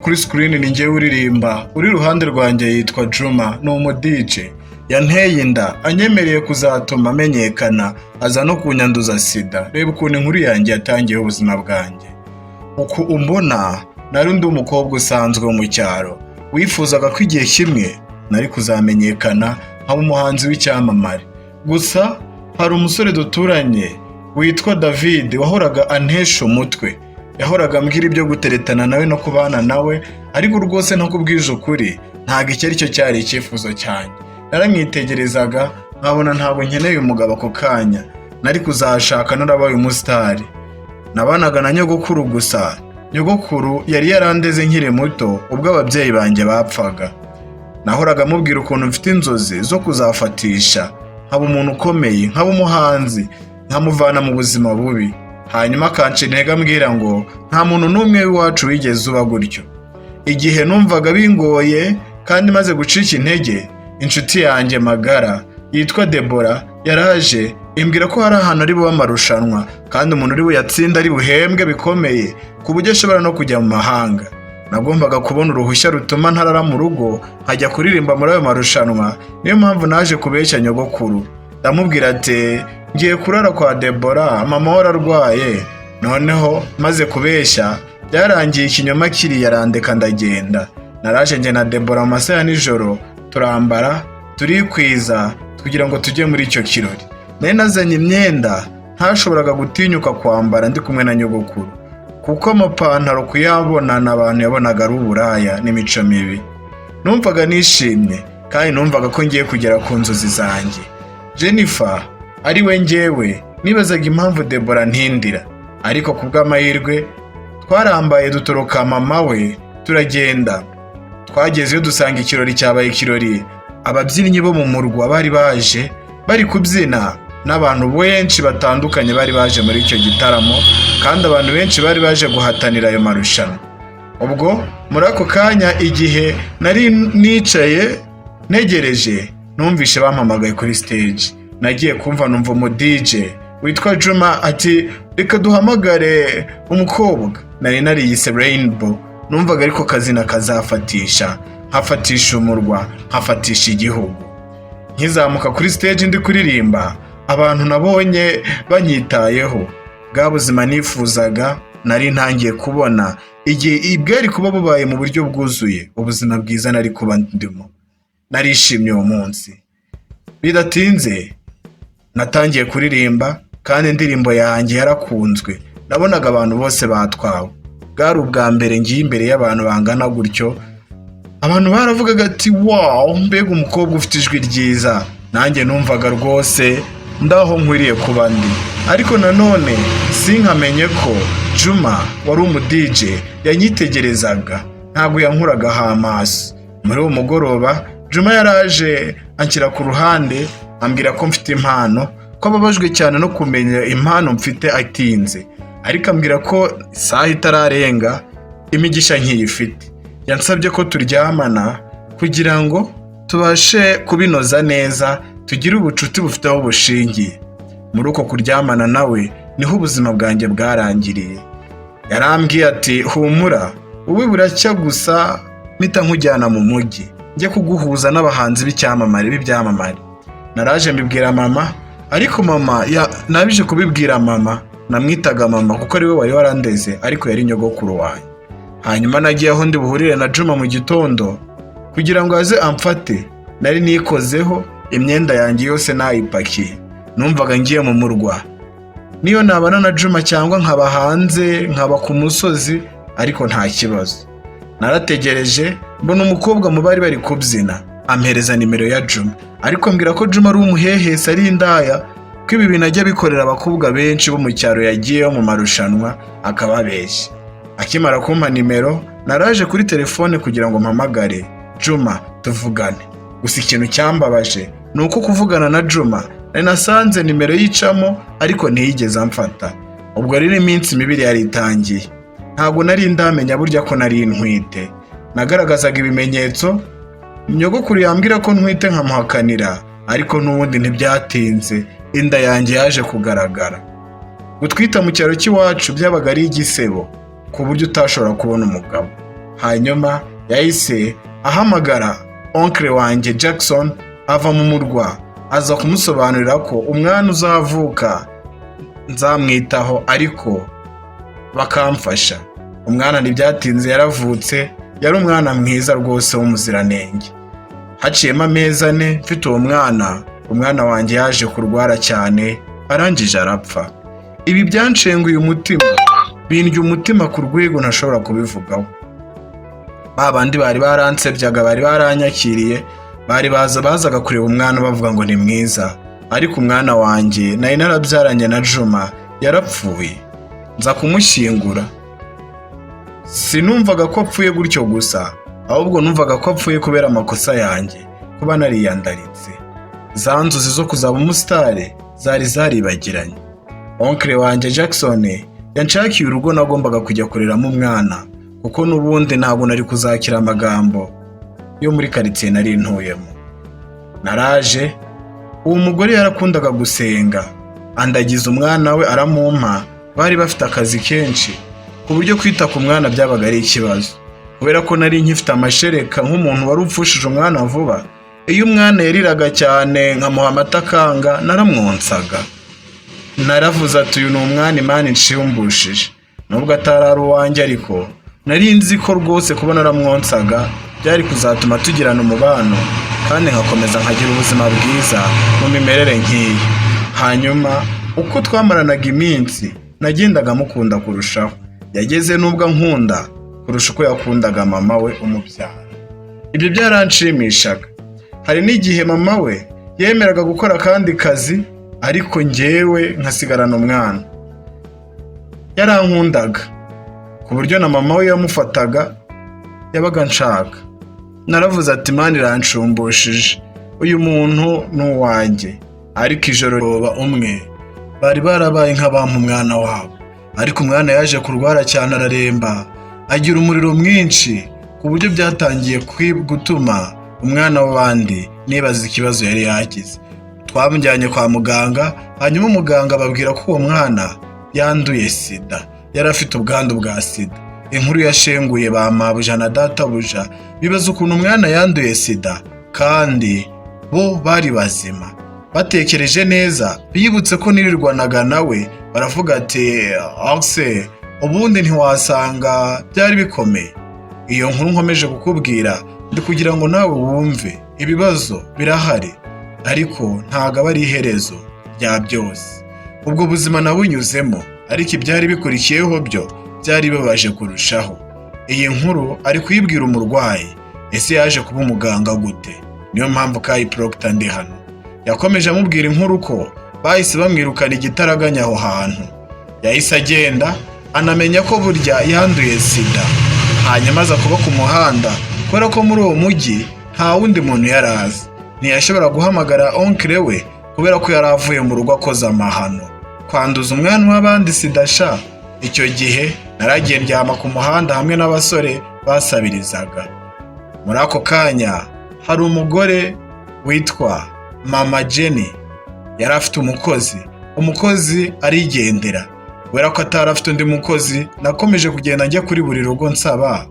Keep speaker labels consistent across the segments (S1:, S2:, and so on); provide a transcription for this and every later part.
S1: kuri screen ni njye uririmba, uri ruhande rwanjye yitwa Juma, ni umu-DJ. Yanteye inda, anyemereye kuzatuma amenyekana, aza no kunyanduza sida. Reba ukuntu inkuru yanjye yatangiye ubuzima bwanjye. Uko umbona, nari ndi umukobwa usanzwe wo mu cyaro, wifuzaga ko igihe kimwe nari kuzamenyekana nkaba umuhanzi w'icyamamare. Gusa hari umusore duturanye witwa David wahoraga antesha umutwe. Yahoraga ambwira ibyo guteretana nawe no kubana nawe, ariko rwose ntakubwije ukuri, ntago icyo aricyo cyari icyifuzo cyanjye. Naramwitegerezaga nkabona ntabwo nkeneye umugabo ako kanya, nari kuzashaka narabaye umusitari. Nabanaga na nyogokuru gusa. Nyogokuru yari yarandeze nkiri muto ubwo ababyeyi banjye bapfaga. Nahoraga mubwira ukuntu mfite inzozi zo kuzafatisha, nkaba umuntu ukomeye, nkaba umuhanzi, nkamuvana mu buzima bubi. Hanyuma akanca intege ambwira ngo nta muntu n'umwe w'iwacu wigeze uba gutyo. Igihe numvaga bingoye kandi maze gucika intege, inshuti yanjye magara yitwa Debora yaraje imbwira ko hari ahantu ari buba amarushanwa kandi umuntu uri buyatsinda ari buhembwe bikomeye ku buryo ashobora no kujya mu mahanga. Nagombaga kubona uruhushya rutuma ntarara mu rugo nkajya kuririmba muri ayo marushanwa. Niyo mpamvu naje kubeshya nyogokuru, ndamubwira ati ngiye kurara kwa Debora, mama we ararwaye. Noneho maze kubeshya byarangiye ikinyoma kiri yarandeka ndagenda. Naraje njye na Debora mu masaha ya nijoro, turambara turikwiza kugira ngo tujye muri icyo kirori. Nari nazanye imyenda ntashoboraga gutinyuka kwambara ndi kumwe na nyogokuru, kuko amapantaro kuyabona abantu yabonaga ari uburaya n'imico mibi. Numvaga nishimye kandi numvaga ko ngiye kugera ku nzozi zanjye. Jenifer ari we njyewe, nibazaga impamvu Debora ntindira, ariko kubw'amahirwe twarambaye dutoroka mama we turagenda. Twagezeyo dusanga ikirori cyabaye ikirori. Ababyinnyi bo mu murwa bari baje bari kubyina, n'abantu benshi batandukanye bari baje muri icyo gitaramo, kandi abantu benshi bari baje guhatanira ayo marushanwa. Ubwo muri ako kanya igihe nari nicaye ntegereje, numvishe bampamagaye kuri stage. Nagiye kumva numva umu-DJ witwa Juma ati reka duhamagare umukobwa. Nari nariyise Rainbow, numvaga ariko kazina kazafatisha, nkafatisha umurwa, nkafatisha igihugu. Nkizamuka kuri stage ndi kuririmba, abantu nabonye banyitayeho. Bwa buzima nifuzaga nari ntangiye kubona igihe bwari kuba bubaye mu buryo bwuzuye, ubuzima bwiza nari kuba ndimo. Narishimye uwo munsi. Bidatinze natangiye kuririmba kandi indirimbo yanjye yarakunzwe. Nabonaga abantu bose batwawe. Bwari ubwa mbere ngiye imbere y'abantu bangana gutyo. Abantu baravugaga ati wow, mbega umukobwa ufite ijwi ryiza. Nanjye numvaga rwose ndaho nkwiriye kuba ndi. Ariko nanone sinkamenye ko Juma wari umu-DJ yanyitegerezaga, ntabwo yankuragaho amaso. Muri uwo mugoroba Juma yaraje anshyira ku ruhande ambwira ko mfite impano, ko ababajwe cyane no kumenya impano mfite atinze, ariko ambwira ko isaha itararenga imigisha nkiyifite. Yansabye ko turyamana kugira ngo tubashe kubinoza neza, tugire ubucuti bufite aho bushingiye. Muri uko kuryamana nawe niho ubuzima bwanjye bwarangiriye. Yarambwiye ati humura, wowe buracya gusa mpita nkujyana mu mujyi njye kuguhuza n'abahanzi b'ibyamamare. Naraje mbibwira mama, ariko mama nabije kubibwira mama. Namwitaga mama kuko ari we wari warandeze, ariko yari nyogokuru wanjye. Hanyuma nagiye aho ndi buhurire na Juma mu gitondo kugira ngo aze amfate. Nari nikozeho imyenda yanjye yose nayipakiye. Numvaga ngiye mu murwa, niyo nabana na Juma cyangwa nkaba hanze, nkaba ku musozi, ariko nta kibazo. Narategereje mbona umukobwa mu bari kubyina ampereza nimero ya Juma, ariko mbwira ko Juma ari umuhehesi, ari indaya, ko ibi bintu ajya bikorera abakobwa benshi bo mu cyaro yagiyeho mu marushanwa akababeshya. Akimara kumpa nimero, naraje kuri telefone kugira ngo mpamagare Juma tuvugane. Gusa ikintu cyambabaje ni uko kuvugana na Juma nari nasanze nimero yicamo, ariko ntiyigeze amfata. Ubwo ari n'iminsi mibiri yari itangiye. Ntabwo nari ndamenya burya ko nari ntwite. Nagaragazaga ibimenyetso, nyogokuru yambwira ko ntwite nkamuhakanira, ariko n'ubundi ntibyatinze inda yanjye yaje kugaragara. Gutwita mu cyaro cy'iwacu byabaga ari igisebo, ku buryo utashobora kubona umugabo. hanyuma yahise ahamagara onkle wanjye Jackson ava mu murwa aza kumusobanurira ko umwana uzavuka nzamwitaho ariko bakamfasha. Umwana ntibyatinze yaravutse, yari umwana mwiza rwose w'umuziranenge. Haciyemo amezi 4 mfite uwo umwana wanjye yaje kurwara cyane arangije arapfa. Ibi byanshenguye umutima, bindya umutima ku rwego ntashobora kubivugaho. Babandi bari baransebyaga, bari baranyakiriye, bari bazaga kureba umwana bavuga ngo ni mwiza, ariko umwana wanjye nari narabyaranye na Juma yarapfuye. Nza kumushyingura. Sinumvaga ko apfuye gutyo gusa, ahubwo numvaga ko apfuye kubera amakosa yanjye, kuba nariyandaritse. Za nzozi zo kuzaba umusitari zari zaribagiranye. Onkle wanjye Jackson yanshakiye urugo nagombaga kujya kureramo umwana, kuko n'ubundi ntabwo nari kuzakira amagambo yo muri quartier nari ntuyemo. Naraje, uwo mugore yarakundaga gusenga, andagiza umwana we aramumpa. Bari bafite akazi kenshi ku buryo kwita ku mwana byabaga ari ikibazo, kubera ko nari nkifite amashereka nk'umuntu wari upfushije umwana vuba. Iyo umwana yariraga cyane nkamuha amata akanga, naramwonsaga. Naravuze ati uyu ni umwana Imana inshyumbushije. Nubwo atari uwanjye ariko nari nzi ko rwose kuba naramwonsaga byari kuzatuma tugirana umubano kandi nkakomeza nkagira ubuzima bwiza mu mimerere nk'iyi. Hanyuma uko twamaranaga iminsi nagendaga mukunda kurushaho. Yageze nubwo nkunda kurusha uko yakundaga mama we umubyara. Ibyo byaranshimishaga. Hari n'igihe mama we yemeraga gukora kandi kazi ariko njyewe nkasigarana umwana. Yarankundaga ku buryo na mama we yamufataga yabaga nshaka. Naravuze ati Imana iranshyumbushije, uyu muntu ni uwanjye. Ariko ijoro umwe bari barabaye nk'abampa umwana wabo, ariko umwana yaje kurwara cyane araremba, agira umuriro mwinshi ku buryo byatangiye gutuma umwana w'abandi nibaza ikibazo yari yagize. Twamujyanye kwa muganga, hanyuma umuganga ababwira ko uwo mwana yanduye sida, yari afite ubwandu bwa sida. Inkuru yashenguye ba mabuja na databuja, bibaza ukuntu umwana yanduye sida kandi bo bari bazima. Batekereje neza, bibutse ko nirirwanaga nawe, baravuga ati Axe ubundi ntiwasanga byari bikomeye. Iyo nkuru nkomeje kukubwira ndi kugira ngo nawe wumve ibibazo birahari, ariko ntago aba ari iherezo rya byose. Ubwo buzima nabunyuzemo, ariko ibyari bikurikiyeho byo byari bibabaje kurushaho. Iyi nkuru ari kuyibwira umurwayi, ese yaje kuba umuganga gute? Niyo mpamvu Kai Proctor ndi hano. Yakomeje amubwira inkuru ko bahise bamwirukana igitaraganya aho hantu. Yahise agenda anamenya ko burya yanduye sida, hanyuma aza kuba ku muhanda kubera ko muri uwo mujyi nta wundi muntu yarazi. Ntiyashobora guhamagara onkle we kubera ko yari avuye mu rugo akoze amahano. Kwanduza umwana w'abandi sida sha. Icyo gihe naragiye ndyama ku muhanda hamwe n'abasore basabirizaga. Muri ako kanya hari umugore witwa Mama Jenny yari afite umukozi arigendera. Kubera ko atari afite undi mukozi, nakomeje kugenda njya kuri buri rugo nsaba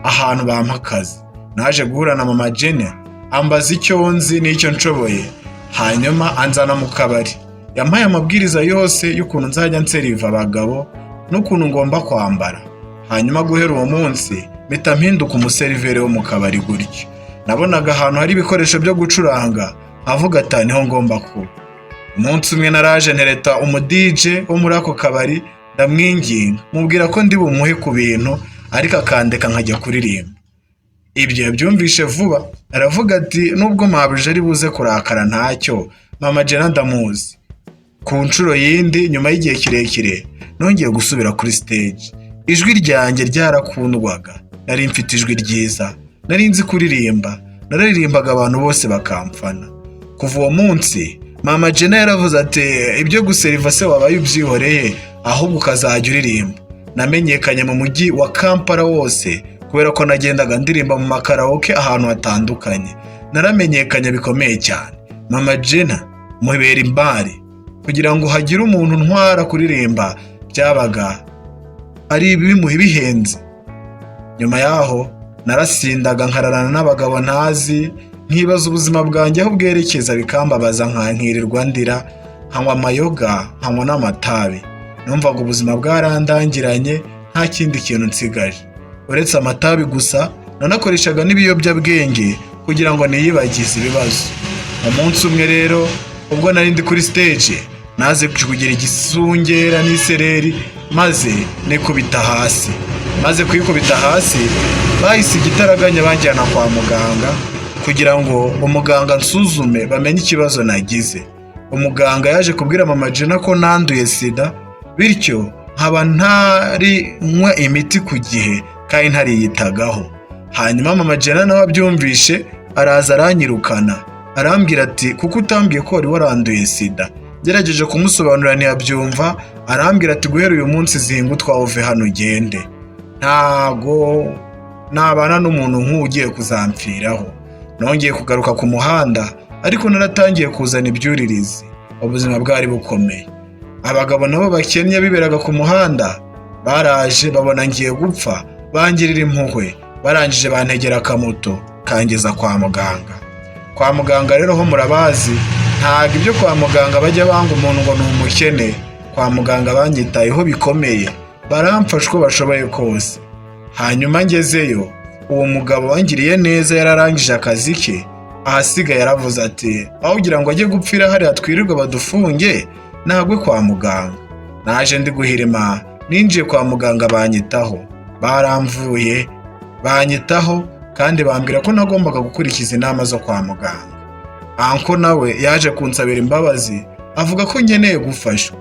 S1: ahantu bampa akazi. Naje guhura na Mama Jenny ambaza icyo nzi n'icyo nshoboye, hanyuma anzana mu kabari. Yampaye amabwiriza yose y'ukuntu nzajya nseriva abagabo n'ukuntu ngomba kwambara. Hanyuma guhera uwo munsi mpita mpinduka umuserivere wo mu kabari gutyo. Nabonaga ahantu hari ibikoresho byo gucuranga, avuga ati niho ngomba kuba. Umunsi umwe naraje ntereta DJ wo muri ako kabari, ndamwinginga mubwira ko ndi bumuhe ku bintu ariko akandeka nkajya kuririmba. Ibyo yabyumvishe vuba, aravuga ati nubwo mabuje ari buze kurakara ntacyo, Mama Jenny ndamuzi. Ku nshuro yindi nyuma y'igihe kirekire nongeye gusubira kuri stage. Ijwi ryanjye ryarakundwaga, nari mfite ijwi ryiza, nari nzi kuririmba, naririmbaga abantu bose bakamfana. Kuva uwo munsi Mama Jenny yaravuze ati ibyo guseriva se wabaye ubyihoreye ahubwo ukazajya uririmba. Namenyekanye mu mujyi wa Kampala wose kubera ko nagendaga ndirimba mu makaraoke ahantu hatandukanye. Naramenyekanye bikomeye cyane. Mama Jenny mubera imbari kugira ngo hagire umuntu ntwara kuririmba byabaga ari ibimuha bihenze. Nyuma yaho narasindaga nkararana n'abagabo ntazi, nkibaza ubuzima bwanjye aho bwerekeza, bikambabaza nkirirwa ndira, nkanywa amayoga, nkanywa n'amatabi. Numvaga ubuzima bwarandangiranye nta kindi kintu nsigaje uretse amatabi gusa. Nanakoreshaga n'ibiyobyabwenge kugira ngo niyibagize ibibazo. Umunsi umwe rero ubwo nari ndi kuri stage, naze kugira igisungera n'isereri maze nikubita hasi. Maze kwikubita hasi bahise igitaraganya banjyana kwa muganga kugira ngo umuganga nsuzume bamenye ikibazo nagize. Umuganga yaje kubwira mama Jena ko nanduye sida, bityo nkaba ntari nywa imiti ku gihe kandi ntariyitagaho. Hanyuma mama Jena nawe abyumvishe araza aranyirukana, arambwira ati kuko utambwiye ko wari waranduye sida. Gerageje kumusobanurira ntiyabyumva, arambwira ati guhera uyu munsi zinga utwawe hano ugende, ntago nabana n'umuntu nk'ugiye kuzampfiraho. Nongeye kugaruka ku muhanda, ariko naratangiye kuzana ibyuririzi. Ubuzima bwari bukomeye. Abagabo nabo bakennye biberaga ku muhanda baraje babona ngiye gupfa, bangirira impuhwe, barangije bantegera akamoto kangeza kwa muganga. Kwa muganga rero ho murabazi, ntago ibyo kwa muganga bajya banga umuntu ngo ni umukene. Kwa muganga banyitayeho bikomeye, baramfasha uko bashoboye kose. Hanyuma ngezeyo, uwo mugabo wangiriye neza yararangije akazi ke, ahasigaye yaravuze ati aho ugira ngo ajye gupfira hariya twirirwa badufunge, nagwe kwa muganga. Naje ndi guhirima, ninjiye kwa muganga banyitaho, baramvuye banyitaho kandi bambwira ko nagombaga gukurikiza inama zo kwa muganga. Anko nawe yaje kunsabira imbabazi, avuga ko nkeneye gufashwa.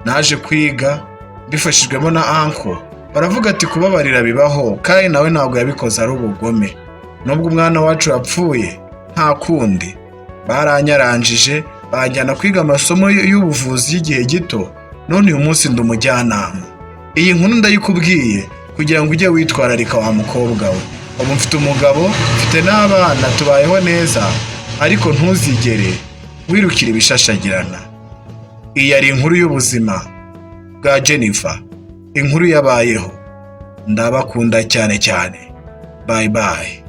S1: Naje kwiga bifashijwemo na anko, baravuga ati kubabarira bibaho kandi nawe ntabwo yabikoze ari ubugome. Nubwo umwana wacu yapfuye nta kundi, baranyaranjije banjyana kwiga amasomo y'ubuvuzi y'igihe gito, none uyu munsi ndi umujyanama. Iyi nkuru ndayikubwiye kugira ngo ujye witwararika wa mukobwa we. Ubu mfite umugabo, mfite n'abana, tubayeho neza, ariko ntuzigere wirukira ibishashagirana. Iyi ari inkuru y'ubuzima bwa Jenifer, inkuru yabayeho. Ndabakunda cyane cyane. Bye bye.